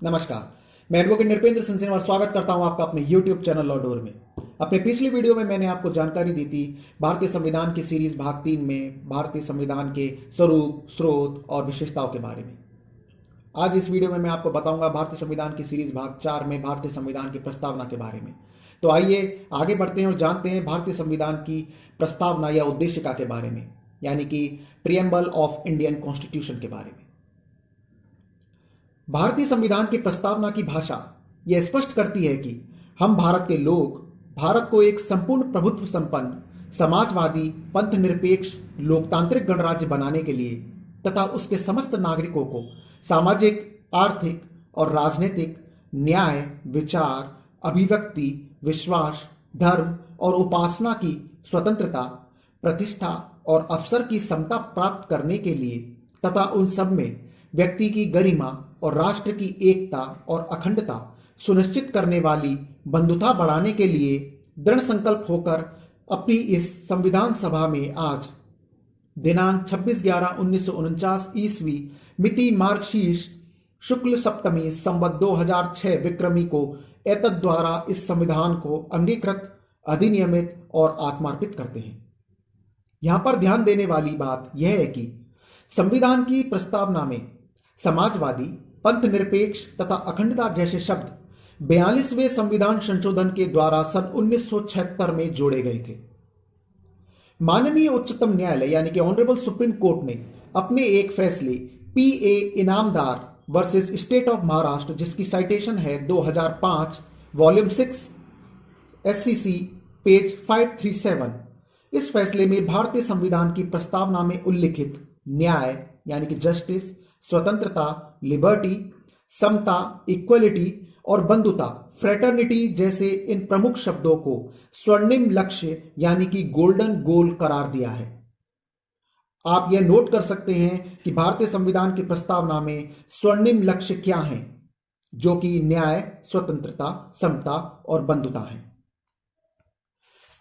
नमस्कार। मैं एडवोकेट नृपेंद्र सिंह सेनवार स्वागत करता हूं आपका अपने YouTube चैनल लॉ डोर में। अपने पिछली वीडियो में मैंने आपको जानकारी दी थी भारतीय संविधान की सीरीज भाग 3 में भारतीय संविधान के स्वरूप, स्रोत और विशेषताओं के बारे में। आज इस वीडियो में मैं आपको बताऊंगा भारतीय संविधान की सीरीज भाग 4 में भारतीय संविधान की प्रस्तावना के बारे में। तो आइए आगे बढ़ते हैं और जानते हैं भारतीय संविधान की प्रस्तावना या उद्देशिका के बारे में, यानी कि प्रियम्बल ऑफ इंडियन कॉन्स्टिट्यूशन के बारे में। भारतीय संविधान की प्रस्तावना की भाषा यह स्पष्ट करती है कि हम भारत के लोग भारत को एक संपूर्ण प्रभुत्व संपन्न, समाजवादी, पंथ निरपेक्ष, लोकतांत्रिक गणराज्य बनाने के लिए तथा उसके समस्त नागरिकों को सामाजिक, आर्थिक और राजनीतिक न्याय, विचार, अभिव्यक्ति, विश्वास, धर्म और उपासना की स्वतंत्रता, प्रतिष्ठा और अवसर की समता प्राप्त करने के लिए तथा उन सब में व्यक्ति की गरिमा और राष्ट्र की एकता और अखंडता सुनिश्चित करने वाली बंधुता बढ़ाने के लिए दृढ़ संकल्प होकर अपनी इस संविधान सभा में आज दिनांक 26/11/1949 ईस्वी मिति मार्गशीर्ष शुक्ल सप्तमी संवत 2006 विक्रमी को एतद द्वारा इस संविधान को अंगीकृत, अधिनियमित और आत्मार्पित करते हैं। यहां पर ध्यान देने वाली बात यह है कि संविधान की प्रस्तावना में समाजवादी, पंथ निरपेक्ष तथा अखंडता जैसे शब्द 42वें संविधान संशोधन के द्वारा सन 1976 में जोड़े गए थे। माननीय उच्चतम न्यायालय यानी कि ऑनरेबल सुप्रीम कोर्ट ने अपने एक फैसले PA Inamdar versus state of Maharashtra, जिसकी साइटेशन है 2005 वॉल्यूम 6 SCC पेज 537, इस फैसले में भारतीय संविधान की प्रस्तावना में उल्लिखित न्याय यानी कि जस्टिस, स्वतंत्रता, लिबर्टी, समता, इक्वलिटी और बंधुता, फ्रेटर्निटी जैसे इन प्रमुख शब्दों को स्वर्णिम लक्ष्य यानी कि गोल्डन गोल करार दिया है। आप यह नोट कर सकते हैं कि भारतीय संविधान की प्रस्तावना में स्वर्णिम लक्ष्य क्या हैं, जो कि न्याय, स्वतंत्रता, समता और बंधुता है।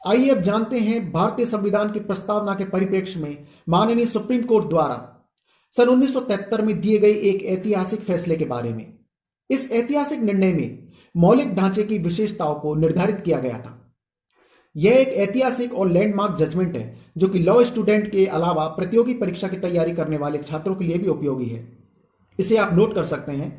आइए अब जानते हैं भारतीय संविधान की प्रस्तावना के परिप्रेक्ष्य में माननीय सुप्रीम कोर्ट द्वारा सन 1973 में दिए गए एक ऐतिहासिक फैसले के बारे में। इस ऐतिहासिक निर्णय में मौलिक ढांचे की विशेषताओं को निर्धारित किया गया था। यह एक ऐतिहासिक और लैंडमार्क जजमेंट है जो कि लॉ स्टूडेंट के अलावा प्रतियोगी परीक्षा की तैयारी करने वाले छात्रों के लिए भी उपयोगी है। इसे आप नोट कर सकते हैं।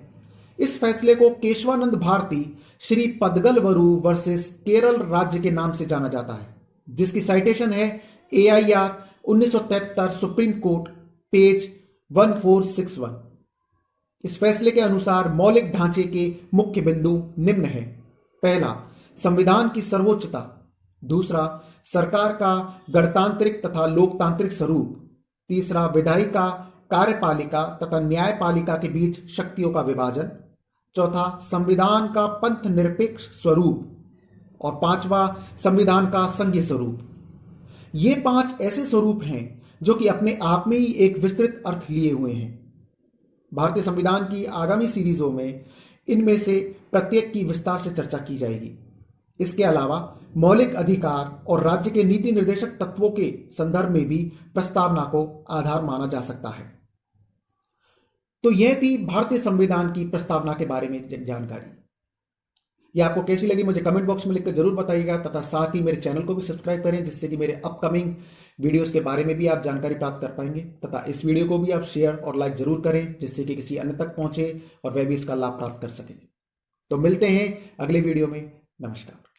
इस फैसले को केशवानंद भारती श्री पदगलवरू वर्सेस केरल राज्य के नाम से जाना जाता है, जिसकी साइटेशन है AIR 1973 सुप्रीम कोर्ट पेज 1461। इस फैसले के अनुसार मौलिक ढांचे के मुख्य बिंदु निम्न है। पहला, संविधान की सर्वोच्चता। दूसरा, सरकार का गणतांत्रिक तथा लोकतांत्रिक स्वरूप। तीसरा, विधायिका, कार्यपालिका तथा न्यायपालिका के बीच शक्तियों का विभाजन। चौथा, संविधान का पंथ निरपेक्ष स्वरूप। और पांचवा, संविधान का संघीय स्वरूप। ये 5 ऐसे स्वरूप हैं जो कि अपने आप में ही एक विस्तृत अर्थ लिए हुए हैं। भारतीय संविधान की आगामी सीरीजों में इनमें से प्रत्येक की विस्तार से चर्चा की जाएगी। इसके अलावा मौलिक अधिकार और राज्य के नीति निर्देशक तत्वों के संदर्भ में भी प्रस्तावना को आधार माना जा सकता है। तो यह थी भारतीय संविधान की प्रस्तावना के बारे में जानकारी। यह आपको कैसी लगी मुझे कमेंट बॉक्स में लिखकर जरूर बताइएगा तथा साथ ही मेरे चैनल को भी सब्सक्राइब करें, जिससे कि मेरे अपकमिंग वीडियोस के बारे में भी आप जानकारी प्राप्त कर पाएंगे। तथा इस वीडियो को भी आप शेयर और लाइक जरूर करें, जिससे कि किसी अन्य तक पहुंचे और वह भी इसका लाभ प्राप्त कर सके। तो मिलते हैं अगले वीडियो में। नमस्कार।